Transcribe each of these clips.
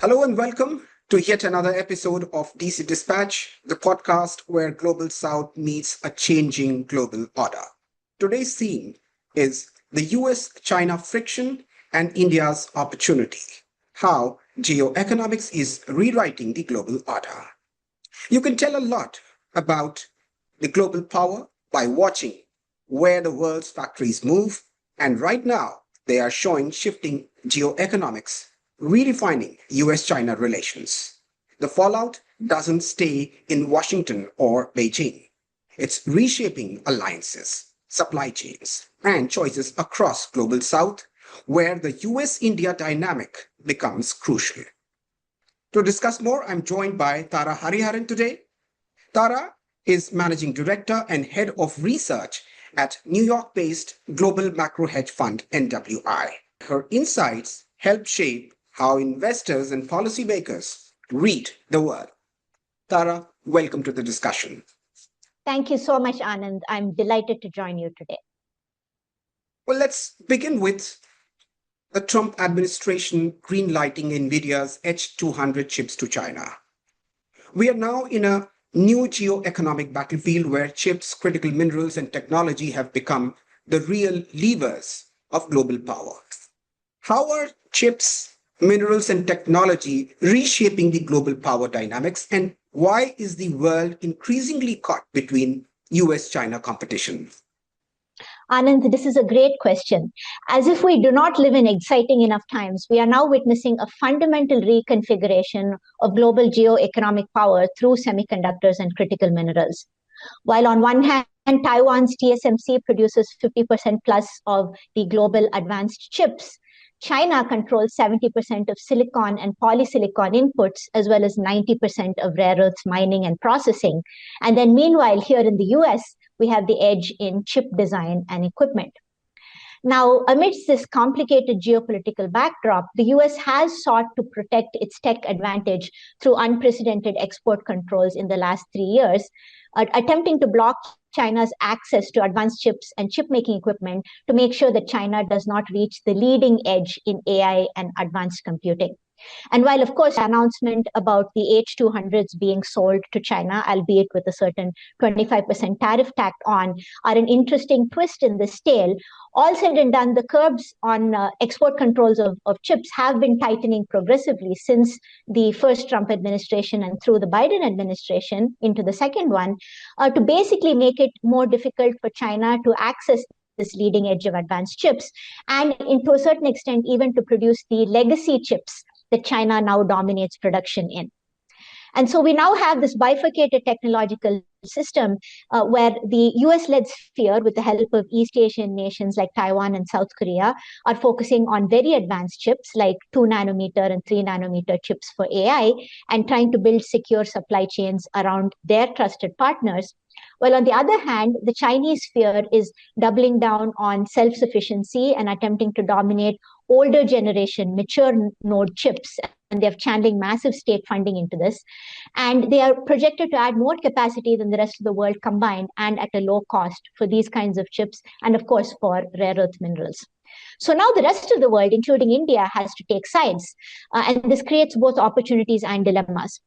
Hello and welcome to yet another episode of DC Dispatch, the podcast where Global South meets a changing global order. Today's theme is the US China friction and India's opportunity, how geoeconomics is rewriting the global order. You can tell a lot about the global power by watching where the world's factories move, and right now they are showing shifting geoeconomics redefining US China relations. The fallout doesn't stay in Washington or Beijing. It's reshaping alliances, supply chains, and choices across Global South, where the US India dynamic becomes crucial. To discuss more, I'm joined by Tara Hariharan today. Tara is Managing Director and Head of Research at New York based global macro hedge fund NWI. Her insights help shape how investors and policymakers read the world. Tara, welcome to the discussion. Thank you so much, Anand. I'm delighted to join you today. Well, let's begin with the Trump administration greenlighting NVIDIA's H200 chips to China. We are now in a new geoeconomic battlefield where chips, critical minerals, and technology have become the real levers of global power. How are chips, minerals, and technology reshaping the global power dynamics, and why is the world increasingly caught between US-China competition? Anand, this is a great question. As if we do not live in exciting enough times, we are now witnessing a fundamental reconfiguration of global geoeconomic power through semiconductors and critical minerals. While on one hand, Taiwan's TSMC produces 50% plus of the global advanced chips, China controls 70% of silicon and polysilicon inputs, as well as 90% of rare earths mining and processing. And then meanwhile, here in the US, we have the edge in chip design and equipment. Now, amidst this complicated geopolitical backdrop, the US has sought to protect its tech advantage through unprecedented export controls in the last 3 years, attempting to block China's access to advanced chips and chip-making equipment to make sure that China does not reach the leading edge in AI and advanced computing. And while, of course, the announcement about the H200s being sold to China, albeit with a certain 25% tariff tacked on, are an interesting twist in this tale, all said and done, the curbs on export controls of chips have been tightening progressively since the first Trump administration and through the Biden administration into the second one, to basically make it more difficult for China to access this leading edge of advanced chips, and to a certain extent, even to produce the legacy chips that China now dominates production in. And so we now have this bifurcated technological system where the US-led sphere, with the help of East Asian nations like Taiwan and South Korea, are focusing on very advanced chips like 2 nanometer and 3 nanometer chips for AI, and trying to build secure supply chains around their trusted partners. While on the other hand, the Chinese sphere is doubling down on self-sufficiency and attempting to dominate older generation, mature node chips, and they're channeling massive state funding into this. And they are projected to add more capacity than the rest of the world combined, and at a low cost for these kinds of chips, and of course for rare earth minerals. So now the rest of the world, including India, has to take sides. And this creates both opportunities and dilemmas.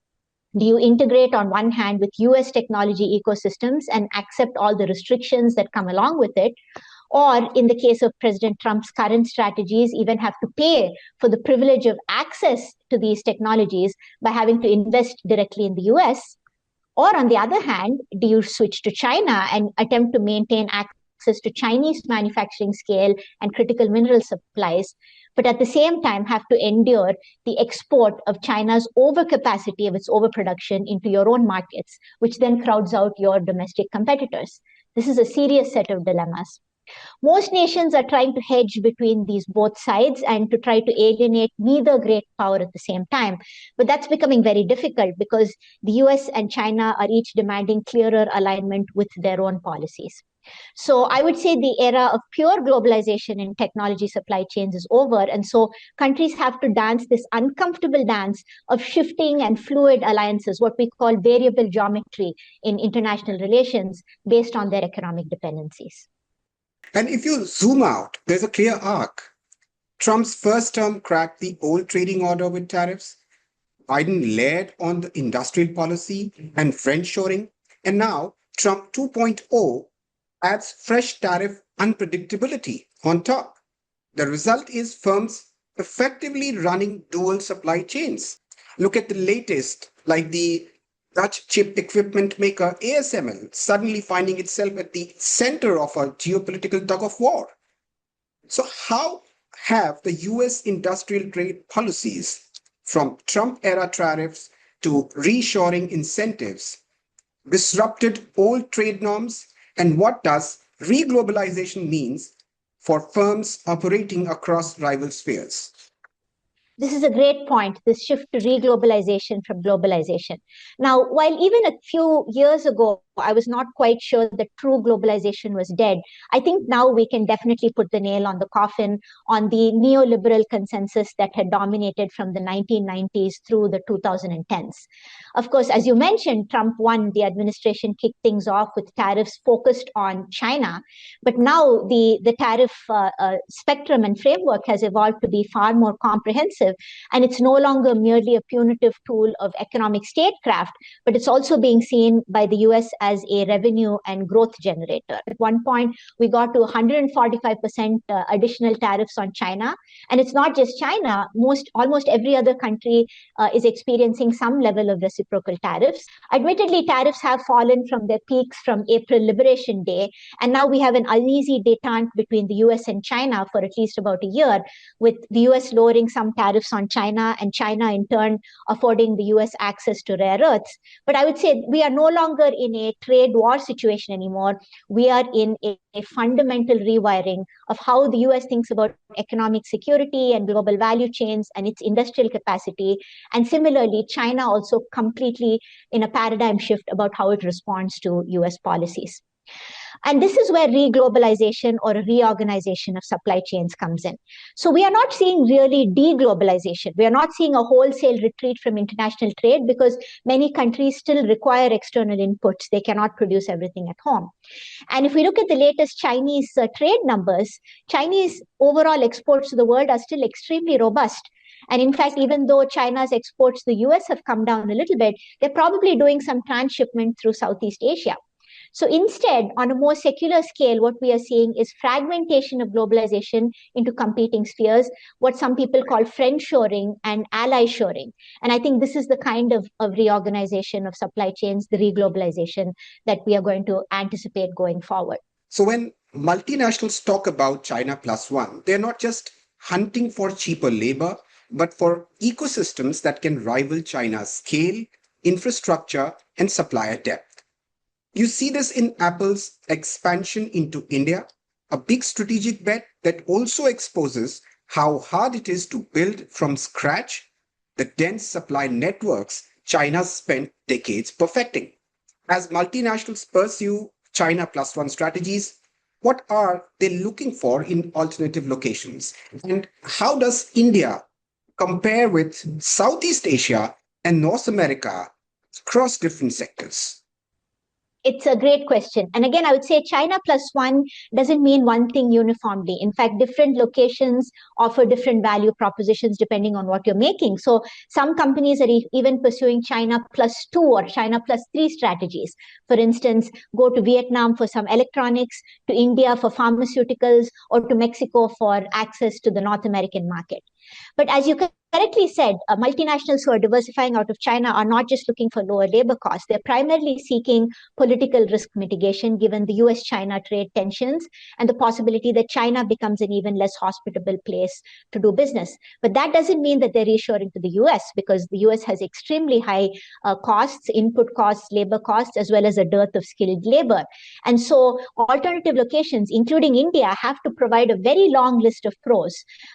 Do you integrate on one hand with US technology ecosystems and accept all the restrictions that come along with it? Or in the case of President Trump's current strategies, even have to pay for the privilege of access to these technologies by having to invest directly in the US? Or on the other hand, do you switch to China and attempt to maintain access to Chinese manufacturing scale and critical mineral supplies, but at the same time have to endure the export of China's overcapacity of its overproduction into your own markets, which then crowds out your domestic competitors? This is a serious set of dilemmas. Most nations are trying to hedge between these both sides and to try to alienate neither great power at the same time. But that's becoming very difficult because the US and China are each demanding clearer alignment with their own policies. So I would say the era of pure globalization in technology supply chains is over. And so countries have to dance this uncomfortable dance of shifting and fluid alliances, what we call variable geometry in international relations, based on their economic dependencies. And if you zoom out, there's a clear arc. Trump's first term cracked the old trading order with tariffs. Biden layered on the industrial policy and friendshoring, and now Trump 2.0 adds fresh tariff unpredictability on top. The result is firms effectively running dual supply chains. Look at the latest, like the Dutch chip equipment maker ASML suddenly finding itself at the center of a geopolitical tug of war. So, how have the US industrial trade policies, from Trump era tariffs to reshoring incentives, disrupted old trade norms? And what does reglobalization means for firms operating across rival spheres? This is a great point, this shift to reglobalization from globalization. Now, while even a few years ago, I was not quite sure that true globalization was dead, I think now we can definitely put the nail on the coffin on the neoliberal consensus that had dominated from the 1990s through the 2010s. Of course, as you mentioned, Trump won, the administration kicked things off with tariffs focused on China. But now the tariff spectrum and framework has evolved to be far more comprehensive. And it's no longer merely a punitive tool of economic statecraft, but it's also being seen by the US as a revenue and growth generator. At one point, we got to 145% additional tariffs on China. And it's not just China, almost every other country is experiencing some level of reciprocal tariffs. Admittedly, tariffs have fallen from their peaks from April Liberation Day, and now we have an uneasy detente between the US and China for at least about a year, with the US lowering some tariffs on China and China in turn affording the US access to rare earths. But I would say we are no longer in a trade war situation anymore. We are in a fundamental rewiring of how the US thinks about economic security and global value chains and its industrial capacity. And similarly, China also completely in a paradigm shift about how it responds to US policies. And this is where reglobalization or a reorganization of supply chains comes in. So we are not seeing really deglobalization. We are not seeing a wholesale retreat from international trade because many countries still require external inputs. They cannot produce everything at home. And if we look at the latest Chinese trade numbers, Chinese overall exports to the world are still extremely robust. And in fact, even though China's exports to the US have come down a little bit, they're probably doing some transshipment through Southeast Asia. So instead, on a more secular scale, what we are seeing is fragmentation of globalization into competing spheres, what some people call friendshoring and ally shoring. And I think this is the kind of reorganization of supply chains, the reglobalization that we are going to anticipate going forward. So when multinationals talk about China plus one, they're not just hunting for cheaper labor, but for ecosystems that can rival China's scale, infrastructure, and supplier depth. You see this in Apple's expansion into India, a big strategic bet that also exposes how hard it is to build from scratch the dense supply networks China's spent decades perfecting. As multinationals pursue China plus one strategies, what are they looking for in alternative locations? And how does India compare with Southeast Asia and North America across different sectors? It's a great question. And again, I would say China plus one doesn't mean one thing uniformly. In fact, different locations offer different value propositions depending on what you're making. So some companies are even pursuing China plus two or China plus three strategies. For instance, go to Vietnam for some electronics, to India for pharmaceuticals, or to Mexico for access to the North American market. But as you correctly said, multinationals who are diversifying out of China are not just looking for lower labor costs. They're primarily seeking political risk mitigation given the US-China trade tensions and the possibility that China becomes an even less hospitable place to do business. But that doesn't mean that they're reshoring to the US, because the US has extremely high costs, input costs, labor costs, as well as a dearth of skilled labor. And so alternative locations, including India, have to provide a very long list of pros,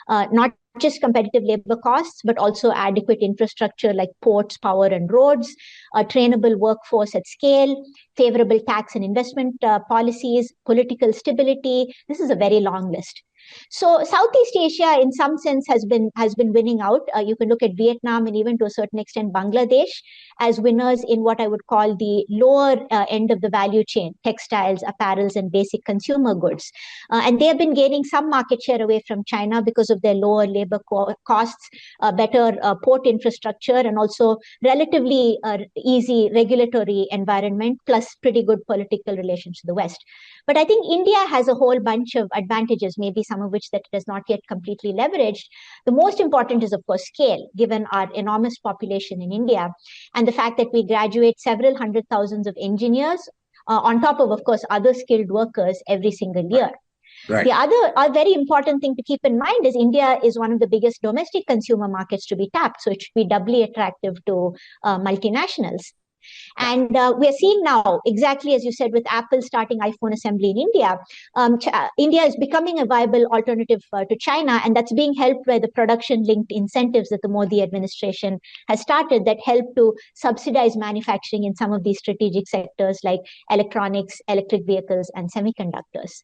not just competitive labor costs, but also adequate infrastructure like ports, power, and roads, a trainable workforce at scale, favorable tax and investment policies, political stability. This is a very long list. So Southeast Asia, in some sense, has been winning out. You can look at Vietnam and even to a certain extent Bangladesh as winners in what I would call the lower end of the value chain: textiles, apparels, and basic consumer goods. And they have been gaining some market share away from China because of their lower labor costs, better port infrastructure, and also relatively easy regulatory environment, plus pretty good political relations to the West. But I think India has a whole bunch of advantages, maybe some of which that it has not yet completely leveraged. The most important is, of course, scale, given our enormous population in India and the fact that we graduate several hundred thousands of engineers on top of course, other skilled workers every single year. Right. The other very important thing to keep in mind is India is one of the biggest domestic consumer markets to be tapped, so it should be doubly attractive to multinationals. And we are seeing now, exactly as you said, with Apple starting iPhone assembly in India, India is becoming a viable alternative to China, and that's being helped by the production-linked incentives that the Modi administration has started that help to subsidize manufacturing in some of these strategic sectors like electronics, electric vehicles, and semiconductors.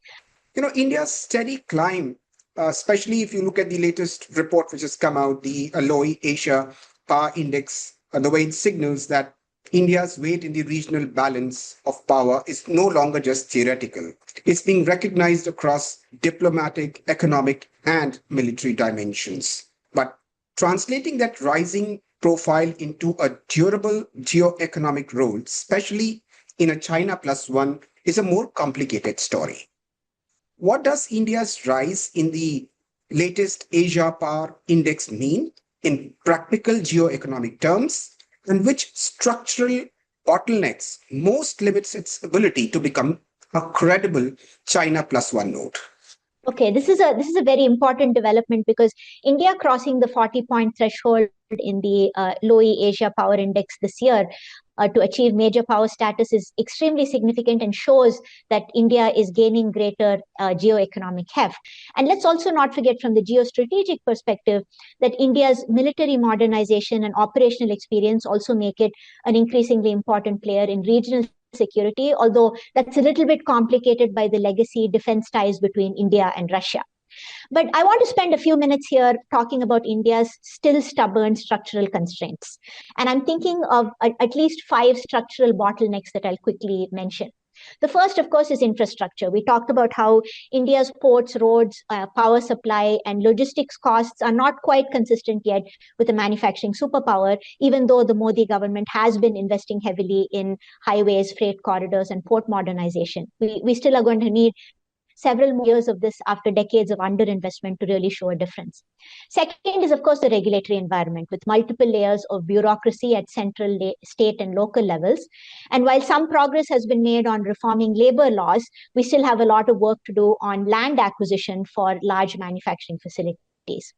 India's steady climb, especially if you look at the latest report which has come out, the Alloy Asia Power Index, the way it signals that India's weight in the regional balance of power is no longer just theoretical. It's being recognized across diplomatic, economic, and military dimensions. But translating that rising profile into a durable geo-economic role, especially in a China plus one, is a more complicated story. What does India's rise in the latest Asia Power Index mean in practical geoeconomic terms, and which structural bottlenecks most limits its ability to become a credible China plus one node? Okay, this is a very important development because India crossing the 40-point threshold in the Lowy Asia Power Index this year to achieve major power status is extremely significant and shows that India is gaining greater geoeconomic heft. And let's also not forget from the geostrategic perspective that India's military modernization and operational experience also make it an increasingly important player in regional security, although that's a little bit complicated by the legacy defense ties between India and Russia. But I want to spend a few minutes here talking about India's still stubborn structural constraints. And I'm thinking of at least 5 structural bottlenecks that I'll quickly mention. The first, of course, is infrastructure. We talked about how India's ports, roads, power supply, and logistics costs are not quite consistent yet with a manufacturing superpower, even though the Modi government has been investing heavily in highways, freight corridors, and port modernization. We still are going to need several more years of this after decades of underinvestment to really show a difference. Second is, of course, the regulatory environment with multiple layers of bureaucracy at central, state, and local levels. And while some progress has been made on reforming labor laws, we still have a lot of work to do on land acquisition for large manufacturing facilities.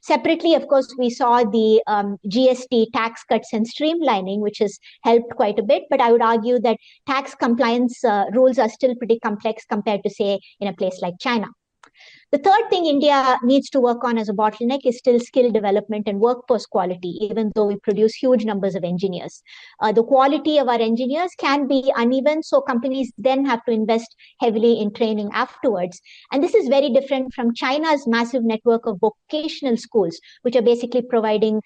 Separately, of course, we saw the GST tax cuts and streamlining, which has helped quite a bit. But I would argue that tax compliance rules are still pretty complex compared to, say, in a place like China. The third thing India needs to work on as a bottleneck is still skill development and workforce quality, even though we produce huge numbers of engineers. The quality of our engineers can be uneven, so companies then have to invest heavily in training afterwards. And this is very different from China's massive network of vocational schools, which are basically providing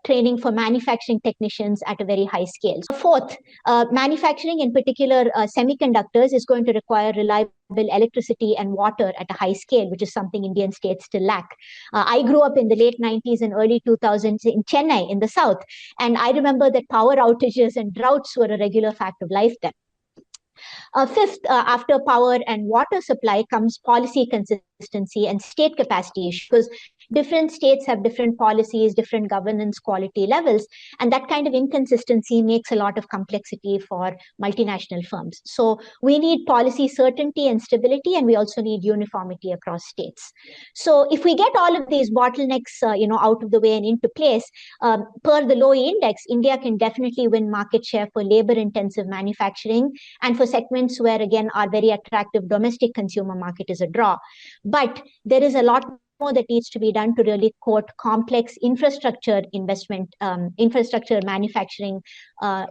training for manufacturing technicians at a very high scale. So fourth, manufacturing, in particular semiconductors, is going to require reliable electricity and water at a high scale, which is something Indian states still lack. I grew up in the late 90s and early 2000s in Chennai in the south, and I remember that power outages and droughts were a regular fact of life then. Fifth, after power and water supply comes policy consistency and state capacity issues, because different states have different policies, different governance quality levels, and that kind of inconsistency makes a lot of complexity for multinational firms. So we need policy certainty and stability, and we also need uniformity across states. So if we get all of these bottlenecks out of the way and into place, per the Lowy Index, India can definitely win market share for labor-intensive manufacturing and for segments where, again, our very attractive domestic consumer market is a draw. But there is a lot that needs to be done to really quote complex infrastructure investment, infrastructure manufacturing,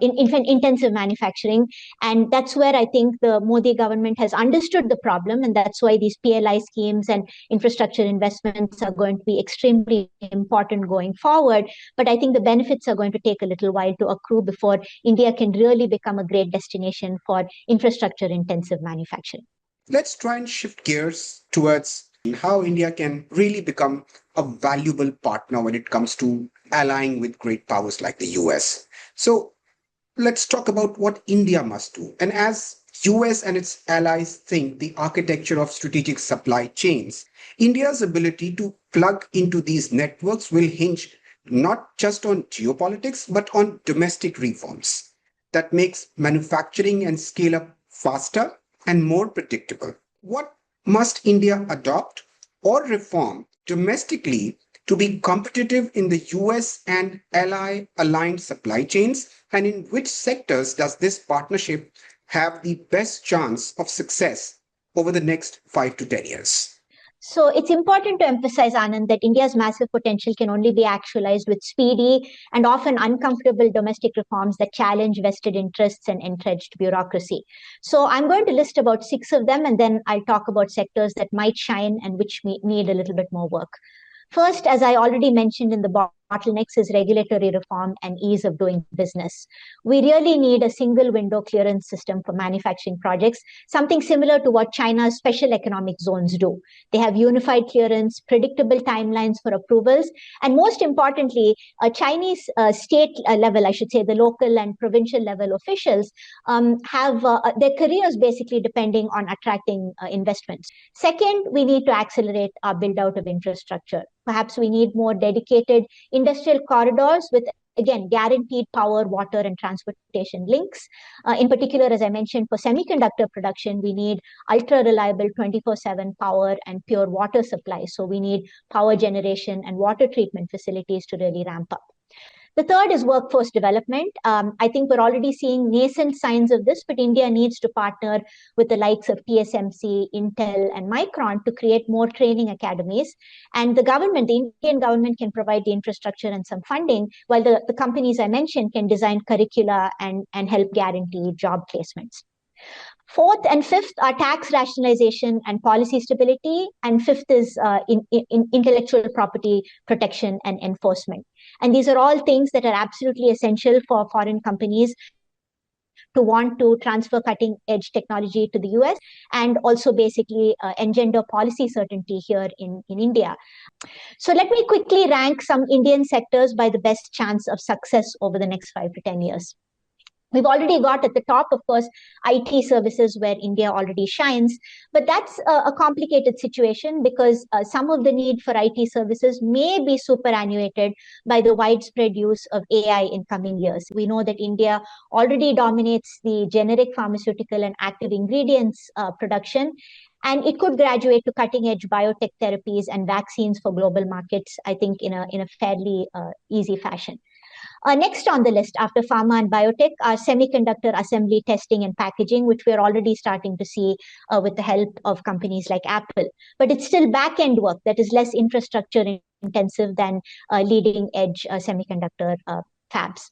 intensive manufacturing. And that's where I think the Modi government has understood the problem. And that's why these PLI schemes and infrastructure investments are going to be extremely important going forward. But I think the benefits are going to take a little while to accrue before India can really become a great destination for infrastructure intensive manufacturing. Let's try and shift gears towards how India can really become a valuable partner when it comes to allying with great powers like the US. So let's talk about what India must do. And as US and its allies think the architecture of strategic supply chains, India's ability to plug into these networks will hinge not just on geopolitics, but on domestic reforms that makes manufacturing and scale up faster and more predictable. What must India adopt or reform domestically to be competitive in the US and ally aligned supply chains? And in which sectors does this partnership have the best chance of success over the next 5 to 10 years? So it's important to emphasize, Anand, that India's massive potential can only be actualized with speedy and often uncomfortable domestic reforms that challenge vested interests and entrenched bureaucracy. So I'm going to list about 6 of them, and then I'll talk about sectors that might shine and which need a little bit more work. First, as I already mentioned in the bottlenecks, is regulatory reform and ease of doing business. We really need a single window clearance system for manufacturing projects, something similar to what China's special economic zones do. They have unified clearance, predictable timelines for approvals, and most importantly, Chinese state level, I should say, the local and provincial level officials have their careers basically depending on attracting investments. Second, we need to accelerate our build out of infrastructure. Perhaps we need more dedicated industrial corridors with, again, guaranteed power, water, and transportation links. In particular, as I mentioned, for semiconductor production, we need ultra reliable 24/7 power and pure water supply. So we need power generation and water treatment facilities to really ramp up. The third is workforce development. I think we're already seeing nascent signs of this, but India needs to partner with the likes of TSMC, Intel, and Micron to create more training academies. And the government, the Indian government, can provide the infrastructure and some funding, while the companies I mentioned can design curricula and help guarantee job placements. Fourth and fifth are tax rationalization and policy stability. And fifth is in intellectual property protection and enforcement. And these are all things that are absolutely essential for foreign companies to want to transfer cutting edge technology to the US and also basically engender policy certainty here in India. So let me quickly rank some Indian sectors by the best chance of success over the next 5 to 10 years. We've already got at the top, of course, IT services where India already shines, but that's a complicated situation because some of the need for IT services may be superannuated by the widespread use of AI in coming years. We know that India already dominates the generic pharmaceutical and active ingredients production, and it could graduate to cutting edge biotech therapies and vaccines for global markets, I think, in a fairly easy fashion. Next on the list after pharma and biotech are semiconductor assembly, testing, and packaging, which we're already starting to see with the help of companies like Apple. But it's still back-end work that is less infrastructure intensive than leading edge semiconductor fabs.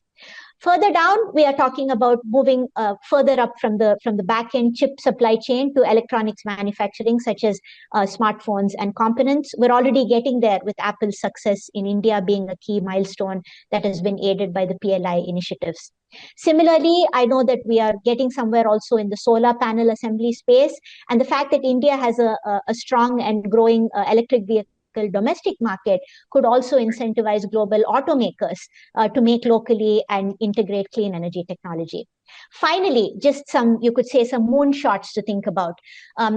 Further down, we are talking about moving further up from the back-end chip supply chain to electronics manufacturing, such as smartphones and components. We're already getting there with Apple's success in India being a key milestone that has been aided by the PLI initiatives. Similarly, I know that we are getting somewhere also in the solar panel assembly space, and the fact that India has a strong and growing electric vehicle domestic market could also incentivize global automakers to make locally and integrate clean energy technology. Finally, just you could say some moonshots to think about.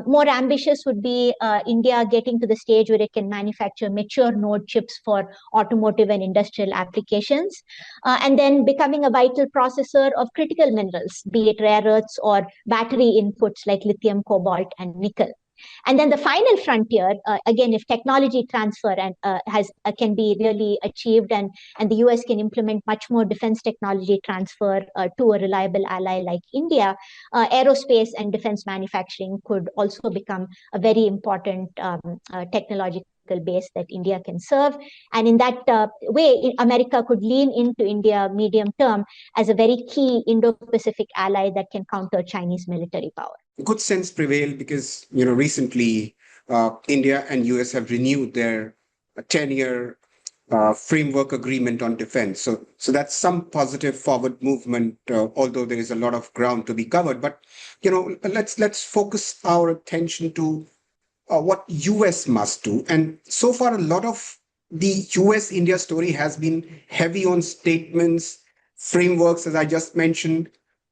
More ambitious would be India getting to the stage where it can manufacture mature node chips for automotive and industrial applications, and then becoming a vital processor of critical minerals, be it rare earths or battery inputs like lithium, cobalt, and nickel. And then the final frontier, again, if technology transfer and can be really achieved, and the US can implement much more defense technology transfer to a reliable ally like India, aerospace and defense manufacturing could also become a very important technological base that India can serve. And in that way, America could lean into India medium term as a very key Indo-Pacific ally that can counter Chinese military power. Good sense prevailed because, recently India and US have renewed their 10-year framework agreement on defense. So that's some positive forward movement, although there is a lot of ground to be covered. But, let's focus our attention to what US must do. And so far, a lot of the US India story has been heavy on statements, frameworks, as I just mentioned.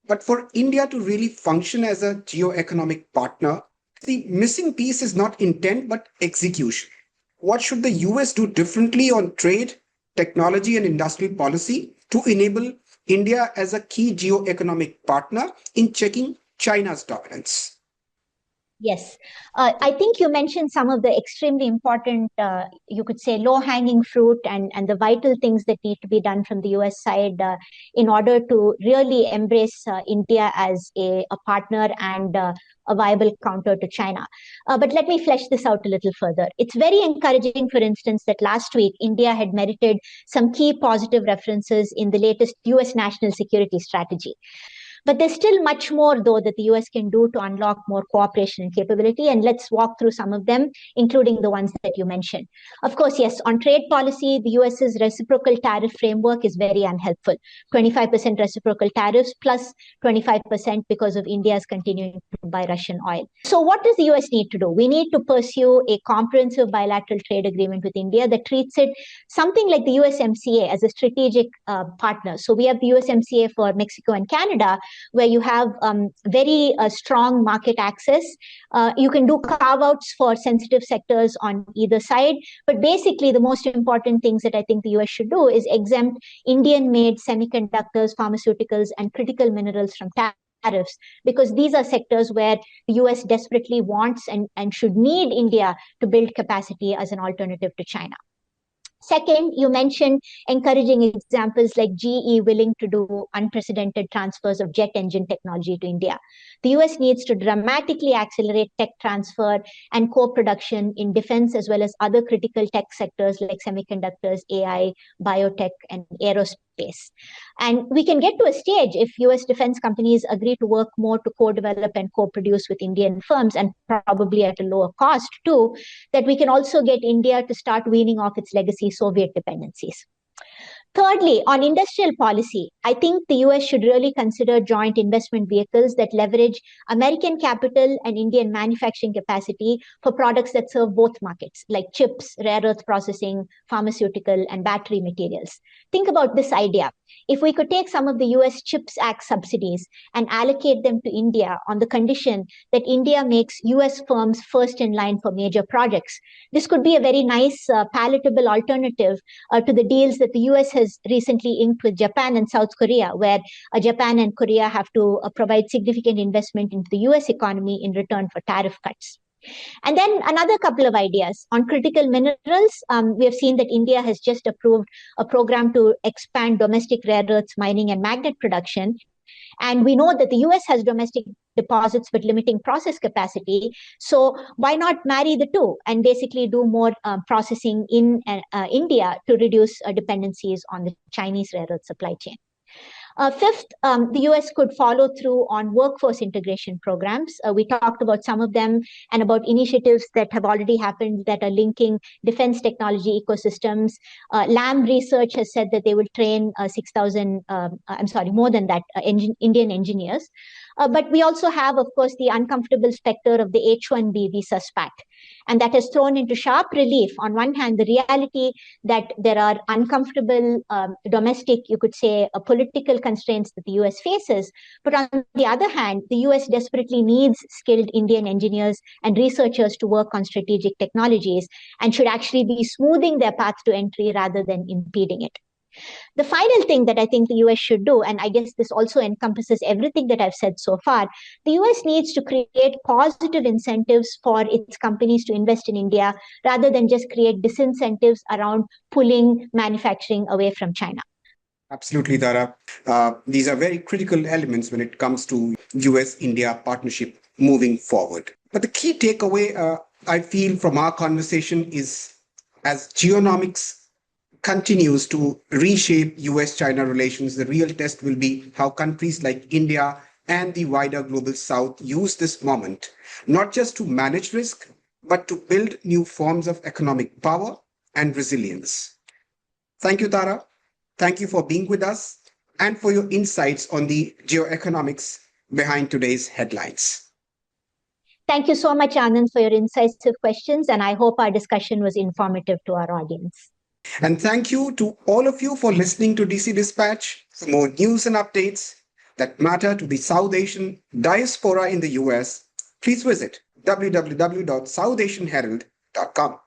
But for India to really function as a geo-economic partner, the missing piece is not intent, but execution. What should the US do differently on trade, technology, and industrial policy to enable India as a key geo-economic partner in checking China's dominance? Yes, I think you mentioned some of the extremely important, you could say, low-hanging fruit and the vital things that need to be done from the US side in order to really embrace India as a partner and a viable counter to China. But let me flesh this out a little further. It's very encouraging, for instance, that last week India had merited some key positive references in the latest US national security strategy. But there's still much more, though, that the US can do to unlock more cooperation and capability. And let's walk through some of them, including the ones that you mentioned. Of course, yes, on trade policy, the US's reciprocal tariff framework is very unhelpful. 25% reciprocal tariffs plus 25% because of India's continuing to buy Russian oil. So what does the US need to do? We need to pursue a comprehensive bilateral trade agreement with India that treats it something like the USMCA as a strategic partner. So we have the USMCA for Mexico and Canada, where you have very strong market access. You can do carve-outs for sensitive sectors on either side. But basically, the most important things that I think the US should do is exempt Indian-made semiconductors, pharmaceuticals, and critical minerals from tariffs, because these are sectors where the US desperately wants and should need India to build capacity as an alternative to China. Second, you mentioned encouraging examples like GE willing to do unprecedented transfers of jet engine technology to India. The US needs to dramatically accelerate tech transfer and co-production in defense as well as other critical tech sectors like semiconductors, AI, biotech, and aerospace. And we can get to a stage if US defense companies agree to work more to co-develop and co-produce with Indian firms, and probably at a lower cost too, that we can also get India to start weaning off its legacy Soviet dependencies. Thirdly, on industrial policy, I think the US should really consider joint investment vehicles that leverage American capital and Indian manufacturing capacity for products that serve both markets, like chips, rare earth processing, pharmaceutical, and battery materials. Think about this idea. If we could take some of the US CHIPS Act subsidies and allocate them to India on the condition that India makes US firms first in line for major projects, this could be a very nice, palatable alternative to the deals that the US has recently inked with Japan and South Korea, where Japan and Korea have to provide significant investment into the US economy in return for tariff cuts. And then another couple of ideas on critical minerals. We have seen that India has just approved a program to expand domestic rare earths mining and magnet production. And we know that the US has domestic deposits but limiting process capacity. So why not marry the two and basically do more processing in India to reduce dependencies on the Chinese rare earth supply chain? Fifth, the US could follow through on workforce integration programs. We talked about some of them and about initiatives that have already happened that are linking defense technology ecosystems. Lam Research has said that they will train 6,000, more than that, Indian engineers. But we also have, of course, the uncomfortable specter of the H-1B visa spat. And that has thrown into sharp relief, on one hand, the reality that there are uncomfortable domestic, you could say, political constraints that the US faces. But on the other hand, the US desperately needs skilled Indian engineers and researchers to work on strategic technologies and should actually be smoothing their path to entry rather than impeding it. The final thing that I think the US should do, and I guess this also encompasses everything that I've said so far, the US needs to create positive incentives for its companies to invest in India rather than just create disincentives around pulling manufacturing away from China. Absolutely, Tara. These are very critical elements when it comes to US-India partnership moving forward. But the key takeaway I feel from our conversation is As geonomics continues to reshape US China relations, the real test will be how countries like India and the wider global south use this moment, not just to manage risk, but to build new forms of economic power and resilience. Thank you, Tara. Thank you for being with us and for your insights on the geoeconomics behind today's headlines. Thank you so much, Anand, for your incisive questions, and I hope our discussion was informative to our audience. And thank you to all of you for listening to DC Dispatch. For more news and updates that matter to the South Asian diaspora in the US, please visit www.southasianherald.com.